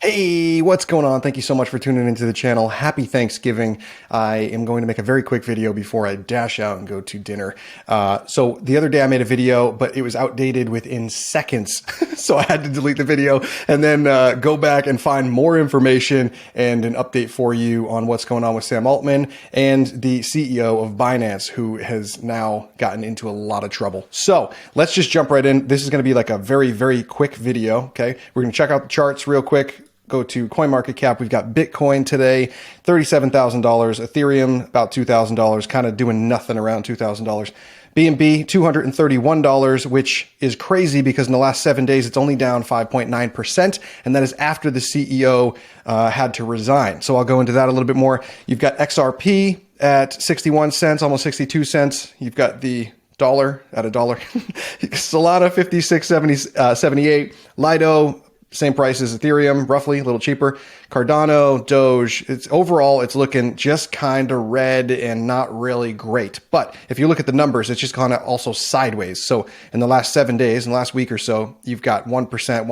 Hey, what's going on? Thank you so much for tuning into the channel. Happy Thanksgiving. I am going to make a very quick video before I dash out and go to dinner. So the other day I made a video, but it was outdated within seconds. So I had to delete the video and then go back and find more information and an update for you on what's going on with Sam Altman and the CEO of Binance, who has now gotten into a lot of trouble. So let's just jump right in. This is going to be like a very, very quick video. Okay. We're going to check out the charts real quick. Go to CoinMarketCap. We've got Bitcoin today, $37,000. Ethereum, about $2,000, kind of doing nothing around $2,000. BNB, $231, which is crazy because in the last 7 days, it's only down 5.9%. And that is after the CEO had to resign. So I'll go into that a little bit more. You've got XRP at 61 cents, almost 62 cents. You've got the dollar at $1. Solana, 56.78. Lido, same price as Ethereum, roughly, a little cheaper. Cardano, Doge, overall, it's looking just kind of red and not really great. But if you look at the numbers, it's just kind of also sideways. So in the last 7 days, in the last week or so, you've got 1%, 1.7,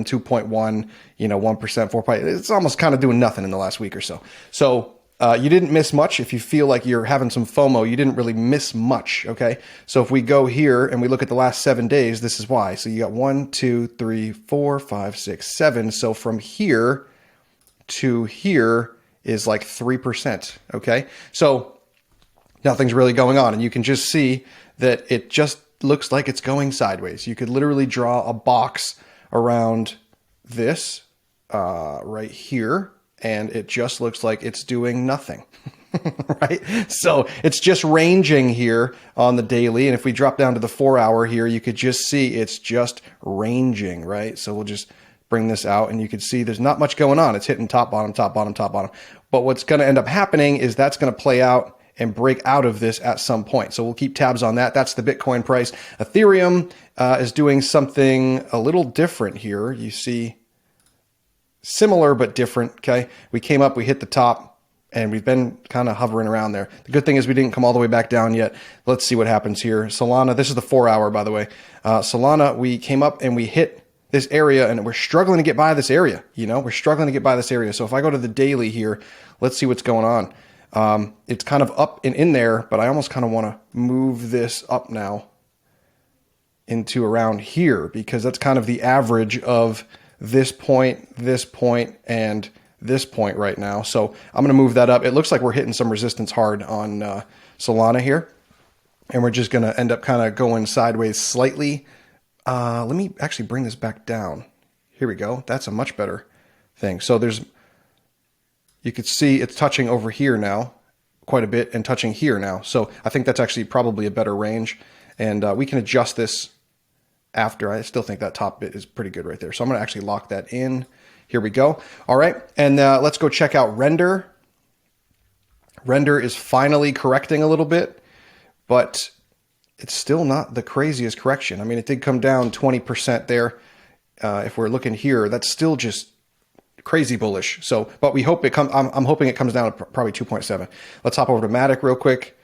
2.1, 1%, 4. It's almost kind of doing nothing in the last week or so. So you didn't miss much. If you feel like you're having some FOMO, you didn't really miss much, okay? So if we go here and we look at the last 7 days, this is why. So you got 1, 2, 3, 4, 5, 6, 7. So from here to here is like 3%, okay? So nothing's really going on. And you can just see that it just looks like it's going sideways. You could literally draw a box around this right here, and it just looks like it's doing nothing, right? So it's just ranging here on the daily. And if we drop down to the 4 hour here, you could just see it's just ranging, right? So we'll just bring this out and you can see there's not much going on. It's hitting top, bottom, top, bottom, top, bottom. But what's going to end up happening is that's going to play out and break out of this at some point. So we'll keep tabs on that. That's the Bitcoin price. Ethereum is doing something a little different here. You see, similar but different, okay? We came up, we hit the top, and we've been kind of hovering around there. The good thing is we didn't come all the way back down yet. Let's see what happens here. Solana, this is the 4 hour, by the way. Solana, we came up and we hit this area, and we're struggling to get by this area. We're struggling to get by this area. So if I go to the daily here, let's see what's going on. It's kind of up and in there, but I almost kind of want to move this up now into around here because that's kind of the average of this point, and this point right now. So I'm going to move that up. It looks like we're hitting some resistance hard on Solana here. And we're just going to end up kind of going sideways slightly. Let me actually bring this back down. Here we go. That's a much better thing. So you could see it's touching over here now quite a bit and touching here now. So I think that's actually probably a better range. And we can adjust this after. I still think that top bit is pretty good right there. So I'm going to actually lock that in. Here we go. All right. And let's go check out Render. Render is finally correcting a little bit, but it's still not the craziest correction. I mean, it did come down 20% there. If we're looking here, that's still just crazy bullish. So, but we hope I'm hoping it comes down to probably 2.7. Let's hop over to Matic real quick.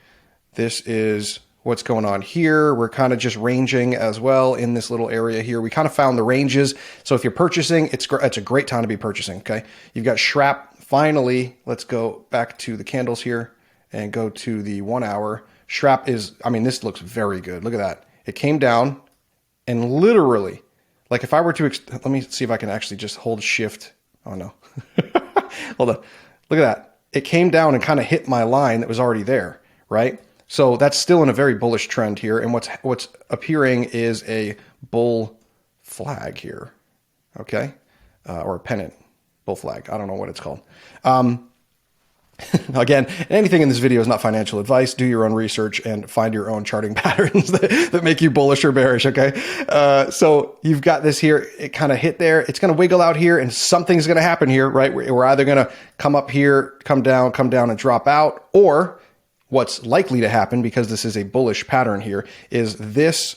This is what's going on here. We're kind of just ranging as well in this little area here. We kind of found the ranges. So if you're purchasing, it's a great time to be purchasing. Okay. You've got Shrap. Finally, let's go back to the candles here and go to the 1 hour. Shrap is, I mean, this looks very good. Look at that. It came down and literally, like if I were to, let me see if I can actually just hold shift. Oh no. Hold on. Look at that. It came down and kind of hit my line that was already there, right? So that's still in a very bullish trend here. And what's appearing is a bull flag here, okay? Or a pennant, bull flag. I don't know what it's called. Again, anything in this video is not financial advice. Do your own research and find your own charting patterns that make you bullish or bearish, okay? So you've got this here. It kind of hit there. It's going to wiggle out here, and something's going to happen here, right? We're either going to come up here, come down, and drop out, or what's likely to happen, because this is a bullish pattern here, is this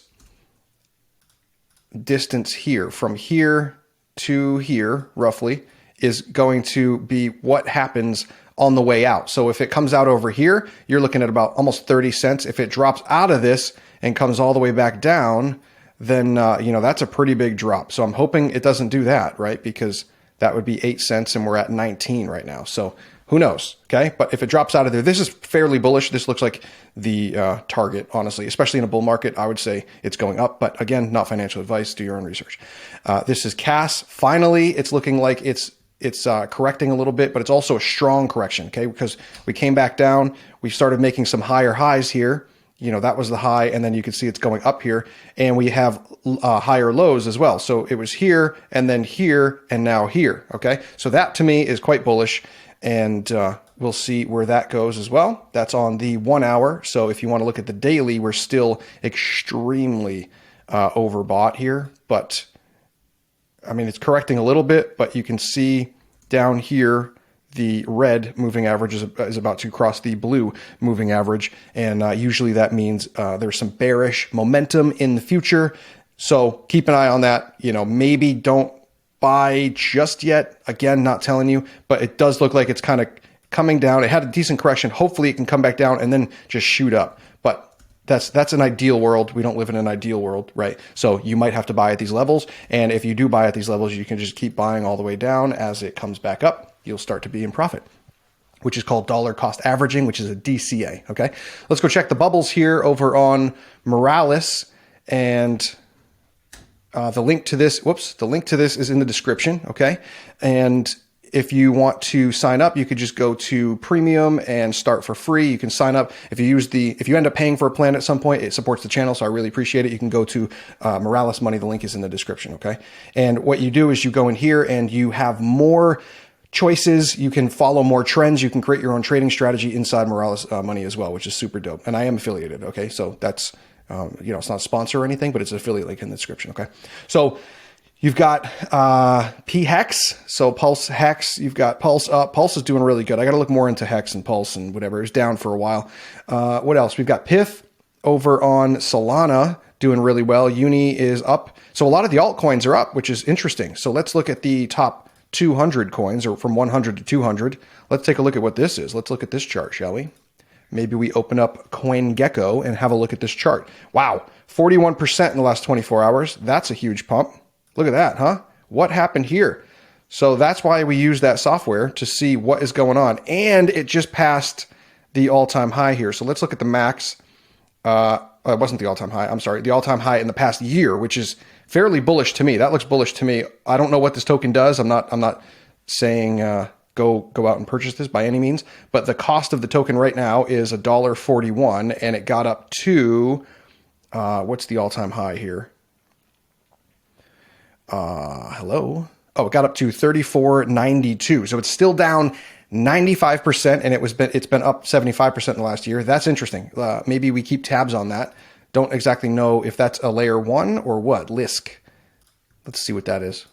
distance here, from here to here, roughly, is going to be what happens on the way out. So if it comes out over here, you're looking at about almost 30 cents. If it drops out of this and comes all the way back down, then, that's a pretty big drop. So I'm hoping it doesn't do that, right? Because that would be 8 cents, and we're at 19 right now. So who knows? Okay. But if it drops out of there, this is fairly bullish. This looks like the target, honestly, especially in a bull market. I would say it's going up, but again, not financial advice. Do your own research. This is CAS. Finally, it's looking like it's correcting a little bit, but it's also a strong correction. Okay. Because we came back down, we started making some higher highs here. That was the high, and then you can see it's going up here, and we have higher lows as well. So it was here, and then here, and now here. Okay. So that to me is quite bullish. And we'll see where that goes as well. That's on the 1 hour. So if you want to look at the daily, we're still extremely overbought here. But I mean, it's correcting a little bit, but you can see down here, the red moving average is about to cross the blue moving average. And usually that means there's some bearish momentum in the future. So keep an eye on that. Maybe don't buy just yet. Again, not telling you, but it does look like it's kind of coming down. It had a decent correction. Hopefully it can come back down and then just shoot up. But that's an ideal world. We don't live in an ideal world, right? So you might have to buy at these levels. And if you do buy at these levels, you can just keep buying all the way down. As it comes back up, you'll start to be in profit, which is called dollar cost averaging, which is a DCA. Okay. Let's go check the bubbles here over on Morales, and the link to this is in the description. Okay. And if you want to sign up, you could just go to premium and start for free. You can sign up. If you end up paying for a plan at some point, it supports the channel. So I really appreciate it. You can go to Morales Money. The link is in the description. Okay. And what you do is you go in here and you have more choices. You can follow more trends. You can create your own trading strategy inside Morales Money as well, which is super dope. And I am affiliated. Okay. So that's, it's not a sponsor or anything, but it's an affiliate link in the description. Okay. So you've got P Hex. So Pulse Hex, you've got Pulse up. Pulse is doing really good. I got to look more into Hex and Pulse and whatever. It was down for a while. What else? We've got Piff over on Solana doing really well. Uni is up. So a lot of the altcoins are up, which is interesting. So let's look at the top 200 coins, or from 100 to 200. Let's take a look at what this is. Let's look at this chart, shall we? Maybe we open up CoinGecko and have a look at this chart. Wow, 41% in the last 24 hours. That's a huge pump. Look at that, huh? What happened here? So that's why we use that software to see what is going on. And it just passed the all-time high here. So let's look at the max. It wasn't the all-time high. I'm sorry. The all-time high in the past year, which is fairly bullish to me. That looks bullish to me. I don't know what this token does. I'm not saying go out and purchase this by any means, but the cost of the token right now is $1.41, and it got up to what's the all-time high here? Hello. Oh, it got up to 34.92. So it's still down 95%, and it's been up 75% in the last year. That's interesting. Maybe we keep tabs on that. Don't exactly know if that's a layer 1 or what. Lisk. Let's see what that is.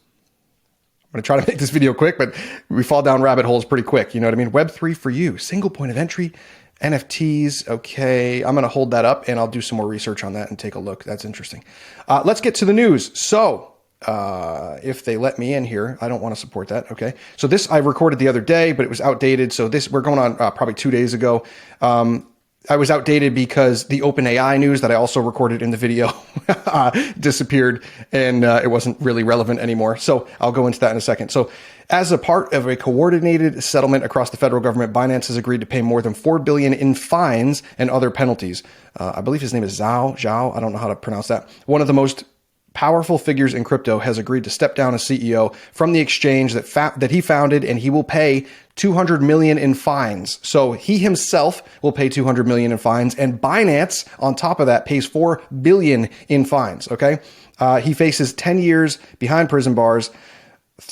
I'm going to try to make this video quick, but we fall down rabbit holes pretty quick. You know what I mean? Web3 for you. Single point of entry. NFTs. Okay. I'm going to hold that up, and I'll do some more research on that and take a look. That's interesting. Let's get to the news. So if they let me in here, I don't want to support that. Okay. So this I recorded the other day, but it was outdated. So we're going on probably 2 days ago. I was outdated because the OpenAI news that I also recorded in the video disappeared, and it wasn't really relevant anymore. So I'll go into that in a second. So as a part of a coordinated settlement across the federal government, Binance has agreed to pay more than $4 billion in fines and other penalties. I believe his name is Zhao. I don't know how to pronounce that. One of the most powerful figures in crypto has agreed to step down as CEO from the exchange that he founded, and he will pay $200 million in fines. So he himself will pay $200 million in fines, and Binance, on top of that, pays $4 billion in fines. Okay, he faces 10 years behind prison bars.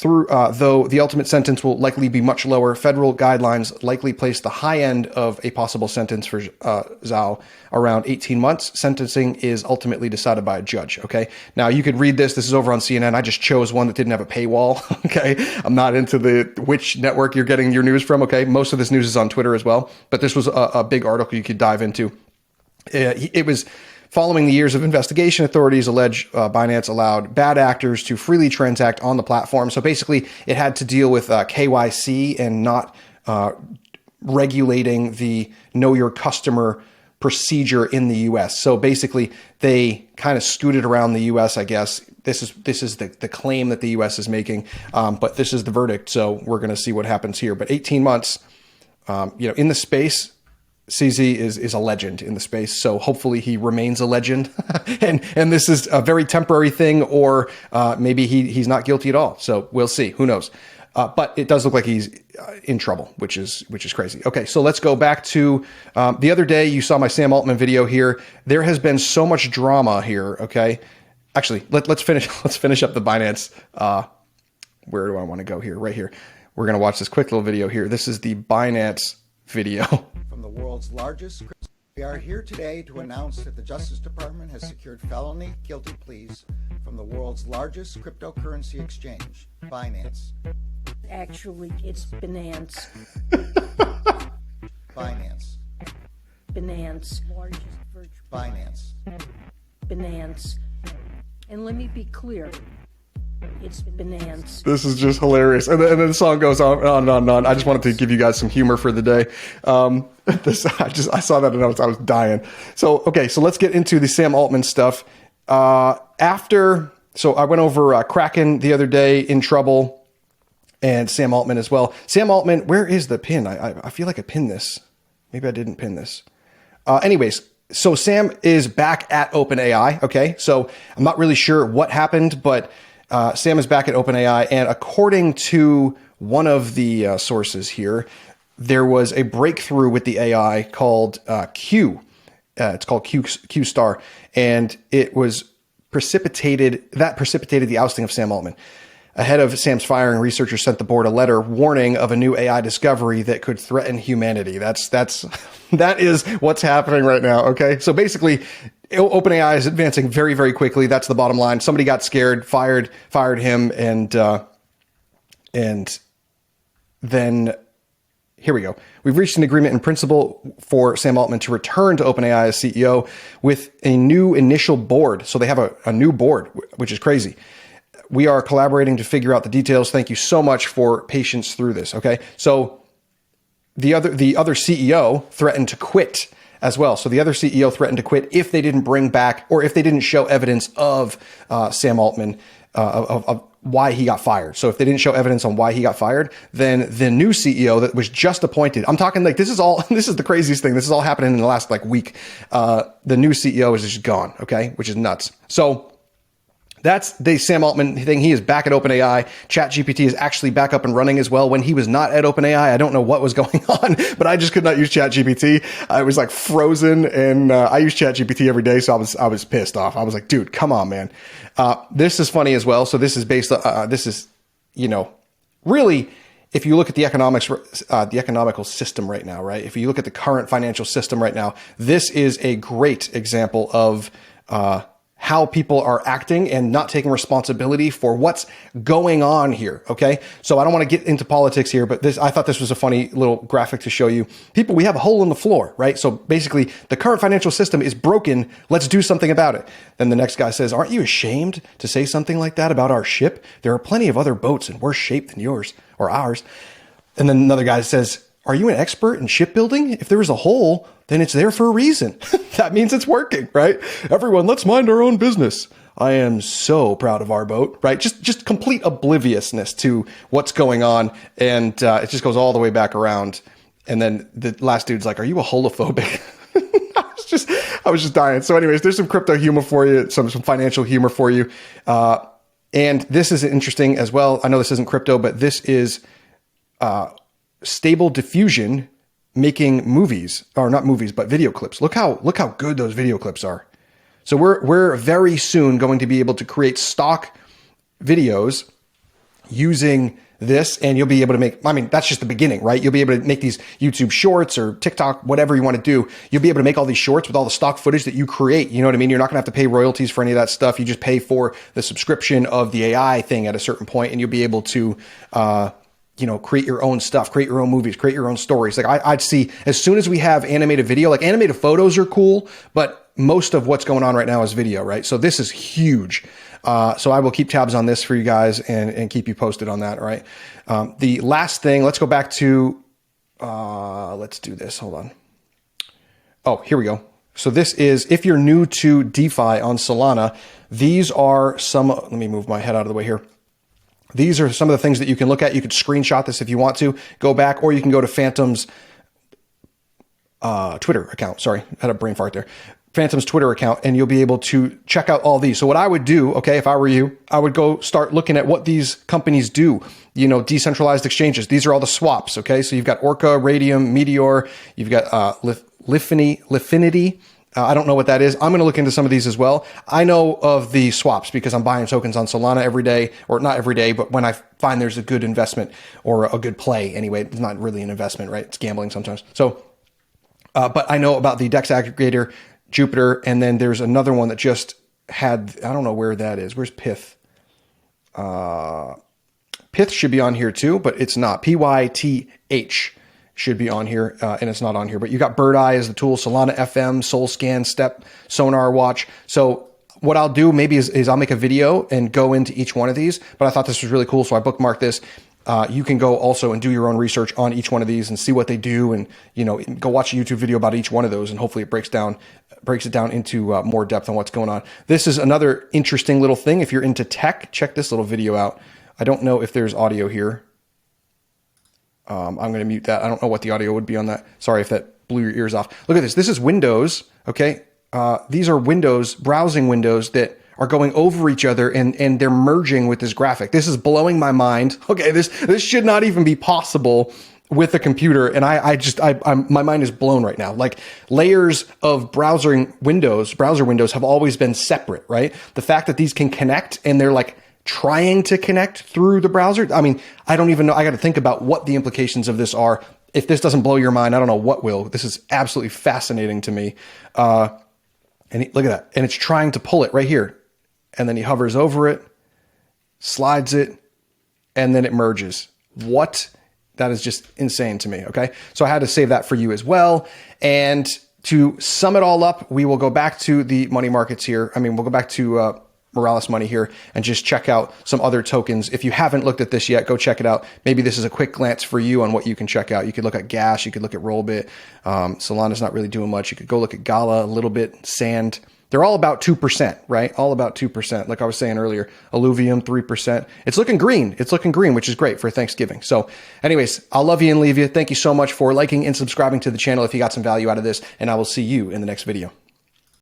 Though the ultimate sentence will likely be much lower, federal guidelines likely place the high end of a possible sentence for Zhao around 18 months. Sentencing is ultimately decided by a judge. Okay. Now you could read this. This is over on CNN. I just chose one that didn't have a paywall. Okay. I'm not into which network you're getting your news from. Okay. Most of this news is on Twitter as well, but this was a big article you could dive into. It was following the years of investigation. Authorities allege Binance allowed bad actors to freely transact on the platform. So basically, it had to deal with KYC and not regulating the know your customer procedure in the US. So basically they kind of scooted around the US, I guess. This is the claim that the US is making, but this is the verdict. So we're going to see what happens here. But 18 months, in the space, CZ is a legend in the space. So hopefully he remains a legend and this is a very temporary thing, or maybe he's not guilty at all. So we'll see. Who knows? But it does look like he's in trouble, which is crazy. Okay, so let's go back to the other day. You saw my Sam Altman video here. There has been so much drama here. Okay, actually, let's finish up the Binance. Where do I want to go here? Right here. We're gonna watch this quick little video here. This is the Binance video. From the world's largest. We are here today to announce that the Justice Department has secured felony guilty pleas from the world's largest cryptocurrency exchange, Binance. Actually, it's Binance. Binance. Binance. Largest virtual. Binance. Binance. And let me be clear. It's Binance. This is just hilarious. And then the song goes on and on and on. I just wanted to give you guys some humor for the day. I saw that and I was dying. So, okay, so let's get into the Sam Altman stuff. So I went over Kraken the other day, in trouble, and Sam Altman as well. Sam Altman, where is the pin? I feel like I pinned this. Maybe I didn't pin this. Anyways, so Sam is back at OpenAI. Okay, so I'm not really sure what happened, but Sam is back at OpenAI, and according to one of the sources here, there was a breakthrough with the AI called Q. It's called Q star, and it was precipitated the ousting of Sam Altman. Ahead of Sam's firing, researchers sent the board a letter warning of a new AI discovery that could threaten humanity. That is what's happening right now. Okay, so basically, OpenAI is advancing very, very quickly. That's the bottom line. Somebody got scared, fired him, and then here we go. We've reached an agreement in principle for Sam Altman to return to OpenAI as CEO with a new initial board. So they have a new board, which is crazy. We are collaborating to figure out the details. Thank you so much for patience through this. Okay, so the other CEO threatened to quit as well. So the other CEO threatened to quit if they didn't bring back, or if they didn't show evidence of Sam Altman, of why he got fired. So if they didn't show evidence on why he got fired, then the new CEO that was just appointed, I'm talking like this is the craziest thing. This is all happening in the last week. The new CEO is just gone. Okay, which is nuts. So that's the Sam Altman thing. He is back at OpenAI. ChatGPT is actually back up and running as well. When he was not at OpenAI, I don't know what was going on, but I just could not use ChatGPT. I was like frozen, and I use ChatGPT every day, so I was pissed off. I was like, dude, come on, man. This is funny as well. So this is based on, really, if you look at the economical system right now, right? If you look at the current financial system right now, this is a great example of how people are acting and not taking responsibility for what's going on here. Okay. So I don't want to get into politics here, but I thought this was a funny little graphic to show you. People, we have a hole in the floor, right? So basically the current financial system is broken. Let's do something about it. Then the next guy says, aren't you ashamed to say something like that about our ship? There are plenty of other boats in worse shape than yours or ours. And then another guy says, are you an expert in shipbuilding? If there is a hole, then it's there for a reason. That means it's working, right? Everyone, let's mind our own business. I am so proud of our boat, right? Just complete obliviousness to what's going on. And it just goes all the way back around. And then the last dude's like, are you a holophobic? I was just dying. So anyways, there's some crypto humor for you, some financial humor for you. And this is interesting as well. I know this isn't crypto, but this is Stable Diffusion making movies, or not movies, but video clips. Look how good those video clips are. So we're very soon going to be able to create stock videos using this, and you'll be able to make, that's just the beginning, right? You'll be able to make these YouTube shorts or TikTok, whatever you want to do. You'll be able to make all these shorts with all the stock footage that you create. You know what I mean? You're not gonna have to pay royalties for any of that stuff. You just pay for the subscription of the AI thing at a certain point, and you'll be able to, create your own stuff, create your own movies, create your own stories. Like I'd see, as soon as we have animated video, like animated photos are cool, but most of what's going on right now is video, right? So this is huge. So I will keep tabs on this for you guys and keep you posted on that. All right. The last thing, let's go back to, let's do this. Hold on. Oh, here we go. So this is, if you're new to DeFi on Solana, these are some, let me move my head out of the way here. These are some of the things that you can look at. You could screenshot this if you want to, go back, or you can go to Phantom's Twitter account. Sorry, I had a brain fart there. Phantom's Twitter account, and you'll be able to check out all these. So what I would do, okay, if I were you, I would go start looking at what these companies do. You know, decentralized exchanges. These are all the swaps, okay? So you've got Orca, Radium, Meteor, you've got Lifinity. I don't know what that is. I'm going to look into some of these as well. I know of the swaps because I'm buying tokens on Solana every day, or not every day, but when I find there's a good investment or a good play anyway. It's not really an investment, right? It's gambling sometimes. So, but I know about the DEX aggregator, Jupiter, and then there's another one that just had, I don't know where that is. Where's Pyth? Pyth should be on here too, but it's not. PYTH should be on here, and it's not on here. But you got Bird Eye as the tool, Solana FM, SolScan, Step, Sonar Watch. So what I'll do maybe is I'll make a video and go into each one of these, but I thought this was really cool, so I bookmarked this. You can go also and do your own research on each one of these and see what they do, and you know, go watch a YouTube video about each one of those, and hopefully it breaks it down into more depth on what's going on. This is another interesting little thing. If you're into tech, check this little video out. I don't know if there's audio here. I'm going to mute that. I don't know what the audio would be on that. Sorry if that blew your ears off. Look at this. This is Windows. Okay. These are Windows, browsing windows that are going over each other, and they're merging with this graphic. This is blowing my mind. Okay. This should not even be possible with a computer. And my mind is blown right now. Like, layers of browser windows have always been separate, right? The fact that these can connect and they're like trying to connect through the browser. I mean, I don't even know. I got to think about what the implications of this are. If this doesn't blow your mind, I don't know what will. This is absolutely fascinating to me. And look at that. And it's trying to pull it right here. And then he hovers over it, slides it, and then it merges. What? That is just insane to me. Okay. So I had to save that for you as well. And to sum it all up, we will go back to the money markets here. I mean, we'll go back to, Morales Money here and just check out some other tokens. If you haven't looked at this yet, go check it out. Maybe this is a quick glance for you on what you can check out. You could look at Gas, you could look at Rollbit. Solana's not really doing much. You could go look at Gala a little bit, Sand. They're all about 2%, right? All about 2%. Like I was saying earlier, Alluvium, 3%. It's looking green. It's looking green, which is great for Thanksgiving. So anyways, I'll love you and leave you. Thank you so much for liking and subscribing to the channel if you got some value out of this, and I will see you in the next video.